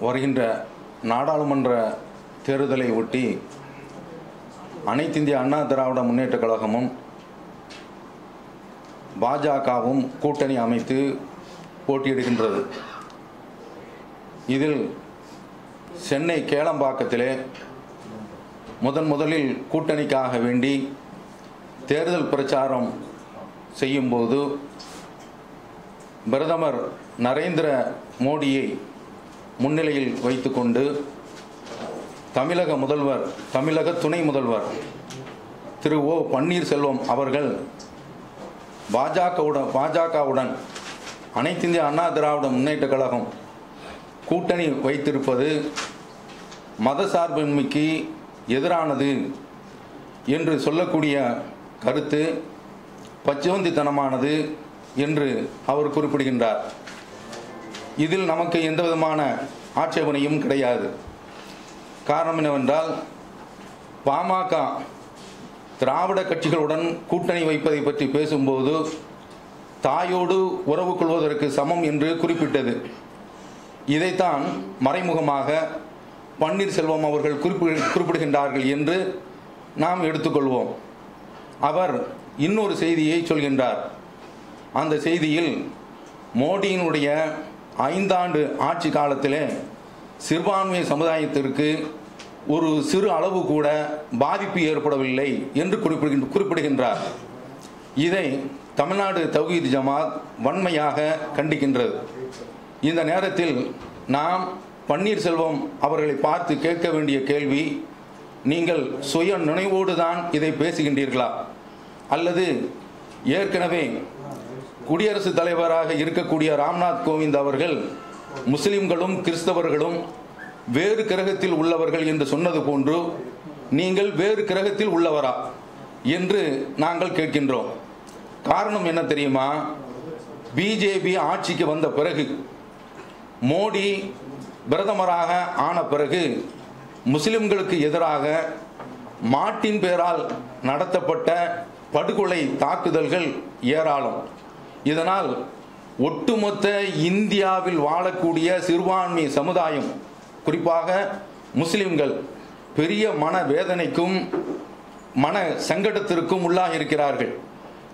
வருகின்ற நாடாளுமன்ற தேர்தலை ஒட்டி அனைத்திந்திய அண்ணா திராவிட முன்னேற்றக் கழகமும் பாஜகவும் கூட்டணி அமைத்து போட்டியிடுகின்றது. இதில் சென்னை கேளம்பாக்கத்திலே முதலில் கூட்டணிக்காக வேண்டி தேர்தல் பிரச்சாரம் செய்யும்போது பிரதமர் நரேந்திர மோடியை முன்னிலையில் வைத்துக்கொண்டு தமிழக துணை முதல்வர் திரு ஓ பன்னீர்செல்வம் அவர்கள் பாஜகவுடன் அனைத்திந்திய அண்ணா திராவிட முன்னேற்றக் கழகம் கூட்டணி வைத்திருப்பது மதசார்பின்மைக்கு எதிரானது என்று சொல்லக்கூடிய கருத்து பச்சோந்தித்தனமானது என்று அவர் குறிப்பிடுகின்றார். இதில் நமக்கு எந்தவிதமான ஆட்சேபனையும் கிடையாது. காரணம் என்னவென்றால், பாமக திராவிட கட்சிகளுடன் கூட்டணி வைப்பதை பற்றி பேசும்போது தாயோடு உறவு கொள்வதற்கு சமம் என்று குறிப்பிட்டது. இதைத்தான் மறைமுகமாக பன்னீர்செல்வம் அவர்கள் குறிப்பிடுகின்றார்கள் என்று நாம் எடுத்துக்கொள்வோம். அவர் இன்னொரு செய்தியை சொல்கின்றார். அந்த செய்தியில் மோடியினுடைய 5 ஆண்டு ஆட்சி காலத்திலே சிறுபான்மை சமுதாயத்திற்கு ஒரு சிறு அளவு கூட பாதிப்பு ஏற்படவில்லை என்று குறிப்பிடுகின்றார். இதை தமிழ்நாடு தௌஹீத் ஜமாத் வன்மையாக கண்டிக்கின்றது. இந்த நேரத்தில் நாம் பன்னீர்செல்வம் அவர்களை பார்த்து கேட்க வேண்டிய கேள்வி, நீங்கள் சுய நினைவோடு தான் இதை பேசுகின்றீர்களா, அல்லது ஏற்கனவே குடியரசுத் தலைவராக இருக்கக்கூடிய ராம்நாத் கோவிந்த் அவர்கள் முஸ்லிம்களும் கிறிஸ்தவர்களும் வேறு கிரகத்தில் உள்ளவர்கள் என்று சொன்னது போன்று நீங்கள் வேறு கிரகத்தில் உள்ளவரா என்று நாங்கள் கேட்கின்றோம். காரணம் என்ன தெரியுமா? பிஜேபி ஆட்சிக்கு வந்த பிறகு, மோடி பிரதமராக ஆன பிறகு முஸ்லிம்களுக்கு எதிராக மாட்டின் பேரால் நடத்தப்பட்ட படுகொலை தாக்குதல்கள் ஏராளம். இதனால் ஒட்டுமொத்த இந்தியாவில் வாழக்கூடிய சிறுபான்மை சமுதாயம், குறிப்பாக முஸ்லிம்கள், பெரிய மன வேதனைக்கும் மன சங்கடத்திற்கும் உள்ளாகி இருக்கிறார்கள்.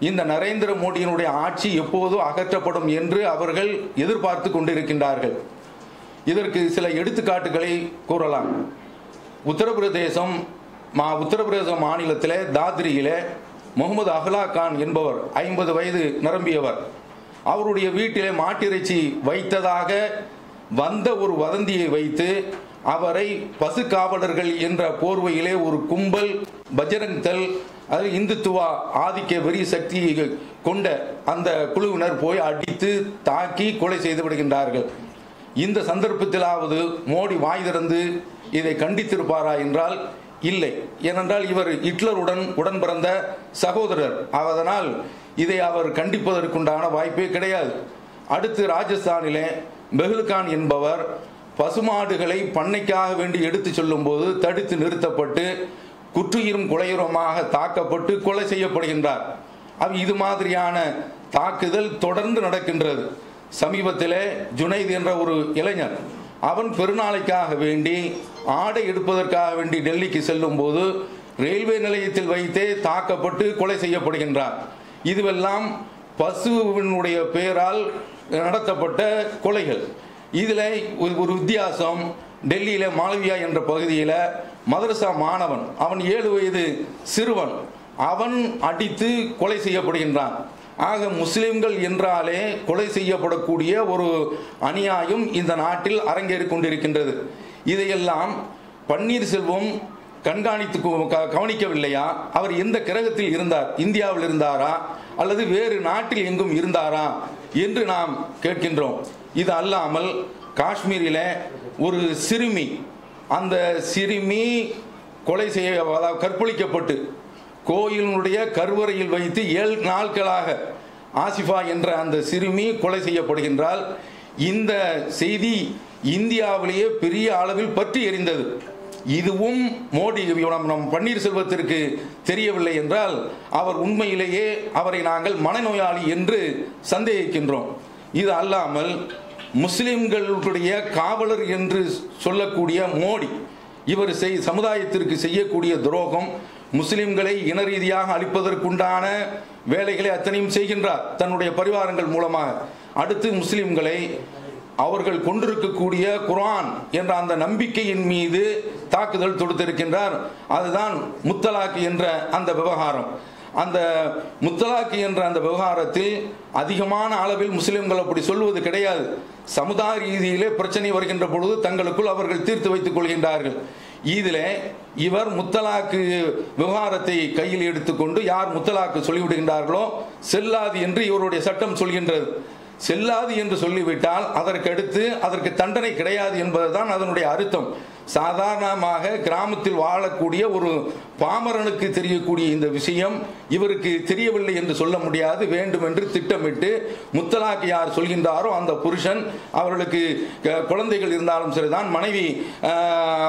இந்த நரேந்திர மோடியினுடைய ஆட்சி எப்போதோ அகற்றப்படும் என்று அவர்கள் எதிர்பார்த்து கொண்டிருக்கின்றார்கள். இதற்கு சில எடுத்துக்காட்டுகளை கூறலாம். உத்தரப்பிரதேச மாநிலத்திலே தாத்ரியிலே முகமது அஹ்லா கான் என்பவர் 50 வயது நிரம்பியவர். அவருடைய வீட்டிலே மாட்டிறைச்சி வைத்ததாக வந்த ஒரு வதந்தியை வைத்து அவரை பசு காவலர்கள் என்ற போர்வையிலே ஒரு கும்பல் பஜ்ரங் தள், அது இந்துத்துவா ஆதிக்க வெறி சக்தியை கொண்ட அந்த குழுவினர் போய் அடித்து தாக்கி கொலை செய்து விடுகின்றார்கள். இந்த சந்தர்ப்பத்திலாவது மோடி வாய் திறந்து இதை கண்டித்திருப்பாரா என்றால் இல்லை. ஏனென்றால் இவர் ஹிட்லருடன் உடன் பிறந்த சகோதரர். அதனால் இதை அவர் கண்டிப்பதற்குண்டான வாய்ப்பே கிடையாது. அடுத்து ராஜஸ்தானிலே பெஹ்ல்கான் என்பவர் பசுமாடுகளை பண்ணைக்காக வேண்டி எடுத்து செல்லும் போது தடுத்து நிறுத்தப்பட்டு குற்றுயிரும் கொலையுரமாக தாக்கப்பட்டு கொலை செய்யப்படுகின்றார். இது மாதிரியான தாக்குதல் தொடர்ந்து நடக்கின்றது. சமீபத்திலே ஜுனைத் என்ற ஒரு இளைஞர், அவன் பெருநாளைக்காக வேண்டி ஆடை எடுப்பதற்காக வேண்டி டெல்லிக்கு செல்லும் போது ரயில்வே நிலையத்தில் வைத்தே தாக்கப்பட்டு கொலை செய்யப்படுகின்றார். இதுவெல்லாம் பசுவினுடைய பெயரால் நடத்தப்பட்ட கொலைகள். இதில் ஒரு வித்தியாசம், டெல்லியில மாளவியா என்ற பகுதியில் மதரசா மாணவன், அவன் 7 வயது சிறுவன், அவன் அடித்து கொலை செய்யப்படுகின்றான். ஆக முஸ்லிம்கள் என்றாலே கொலை செய்யப்படக்கூடிய ஒரு அநியாயம் இந்த நாட்டில் அரங்கேறிக் கொண்டிருக்கின்றது. இதையெல்லாம் பன்னீர்செல்வம் கவனிக்கவில்லையா? அவர் எந்த கிரகத்தில் இருந்தார்? இந்தியாவில் இருந்தாரா அல்லது வேறு நாட்டில் எங்கும் இருந்தாரா என்று நாம் கேட்கின்றோம். இது அல்லாமல் காஷ்மீரில் ஒரு சிறுமி, அந்த சிறுமி கொலை கற்பழிக்கப்பட்டு கோயிலுடைய கருவறையில் வைத்து 7 நாட்களாக ஆசிஃபா என்ற அந்த சிறுமி கொலை செய்யப்படுகின்றால். இந்த செய்தி இந்தியாவிலேயே பெரிய அளவில் பற்றி எரிந்தது. இதுவும் மோடி நம் பன்னீர்செல்வத்திற்கு தெரியவில்லை என்றால் அவர் உண்மையிலேயே அவரை நாங்கள் மனநோயாளி என்று சந்தேகிக்கின்றோம். இது அல்லாமல் முஸ்லிம்களுடைய காவலர் என்று சொல்லக்கூடிய மோடி இவர் சமுதாயத்திற்கு செய்யக்கூடிய துரோகம், முஸ்லிம்களை இன ரீதியாக அழிப்பதற்குண்டான வேலைகளை அத்தனையும் செய்கின்றார் தன்னுடைய பரிவாரங்கள் மூலமாக. அடுத்து முஸ்லிம்களை அவர்கள் கொண்டிருக்கக்கூடிய குர்ஆன் என்ற அந்த நம்பிக்கையின் மீது தாக்குதல் தொடுத்திருக்கின்றார். அதுதான் முத்தலாக் என்ற அந்த விவகாரம். அந்த முத்தலாக் என்ற அந்த விவகாரத்தில் அதிகமான அளவில் முஸ்லிம்கள் அப்படி சொல்வது கிடையாது. சமுதாய ரீதியிலே பிரச்சனை வருகின்ற பொழுது தங்களுக்குள் அவர்கள் தீர்த்து வைத்துக் கொள்கின்றார்கள். இதில் இவர் முத்தலாக்கு விவகாரத்தை கையில் எடுத்துக்கொண்டு யார் முத்தலாக்கு சொல்லிவிடுகின்றார்களோ செல்லாது என்று இவருடைய சட்டம் சொல்கின்றது. செல்லாது என்று சொல்லிவிட்டால் அதற்கு தண்டனை கிடையாது என்பதுதான் அதனுடைய அர்த்தம். சாதாரணமாக கிராமத்தில் வாழக்கூடிய ஒரு பாமரனுக்கு தெரியக்கூடிய இந்த விஷயம் இவருக்கு தெரியவில்லை என்று சொல்ல முடியாது. வேண்டும் என்று திட்டமிட்டு முத்தலாக் யார் சொல்கின்றாரோ அந்த புருஷன், அவர்களுக்கு குழந்தைகள் இருந்தாலும் சரிதான், மனைவி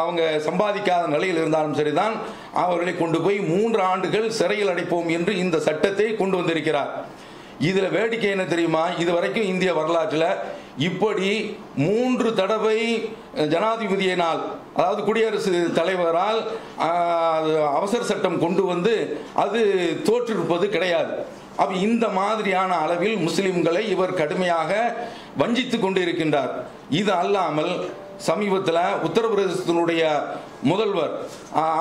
அவங்க சம்பாதிக்காத நிலையில் இருந்தாலும் சரிதான், அவர்களை கொண்டு போய் 3 ஆண்டுகள் சிறையில் அடைப்போம் என்று இந்த சட்டத்தை கொண்டு வந்திருக்கிறார். இதுல வேடிக்கை என்ன தெரியுமா? இதுவரைக்கும் இந்திய வரலாற்றில் இப்படி 3 தடவை ஜனாதிபதியினால், அதாவது குடியரசு தலைவரால் அவசர சட்டம் கொண்டு வந்து அது தோற்றிருப்பது கிடையாது. அப்ப இந்த மாதிரியான அளவில் முஸ்லிம்களை இவர் கடுமையாக வஞ்சித்து கொண்டு இருக்கின்றார். இது அல்லாமல் சமீபத்தில் உத்தரப்பிரதேசத்தினுடைய முதல்வர்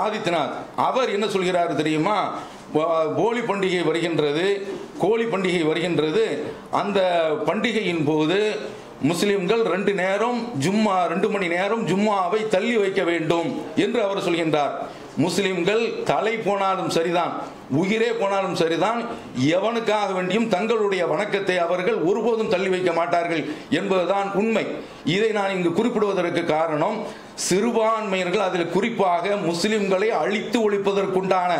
ஆதித்யநாத் அவர் என்ன சொல்கிறார் தெரியுமா? போலி பண்டிகை வருகின்றது, கோழி பண்டிகை வருகின்றது. அந்த பண்டிகையின் போது முஸ்லிம்கள் 2 மணி நேரம் ஜும்மாவை தள்ளி வைக்க வேண்டும் என்று அவர் சொல்கின்றார். முஸ்லிம்கள் தலை போனாலும் சரிதான், உயிரே போனாலும் சரிதான், எவனுக்காக வேண்டியும் தங்களுடைய வணக்கத்தை அவர்கள் ஒருபோதும் தள்ளி வைக்க மாட்டார்கள் என்பதுதான் உண்மை. இதை நான் இங்கு குறிப்பிடுவதற்கு காரணம், சிறுபான்மையினர்கள் அதில் குறிப்பாக முஸ்லிம்களை அழித்து ஒழிப்பதற்குண்டான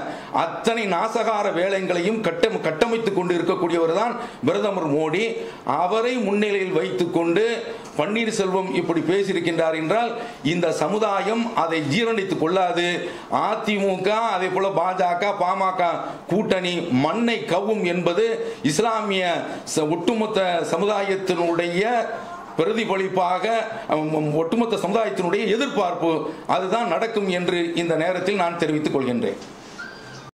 அத்தனை நாசகார வேலைகளையும் கட்டமைத்துக் கொண்டு இருக்கக்கூடியவர் தான் பிரதமர் மோடி. அவரை முன்னிலையில் வைத்துக் கொண்டு பன்னீர்செல்வம் இப்படி பேசியிருக்கின்றார் என்றால் இந்த சமுதாயம் அதை ஜீரணித்துக் கொள்ளாது. அதிமுக அதே போல பாஜக பாமக கூட்டணி மண்ணை கவ்வும் என்பது இஸ்லாமிய ஒட்டுமொத்த சமுதாயத்தினுடைய பிரதிபலிப்பாக, ஒட்டுமொத்த சமுதாயத்தினுடைய எதிர்பார்ப்பு அதுதான் நடக்கும் என்று இந்த நேரத்தில் நான் தெரிவித்துக் கொள்கின்றேன்.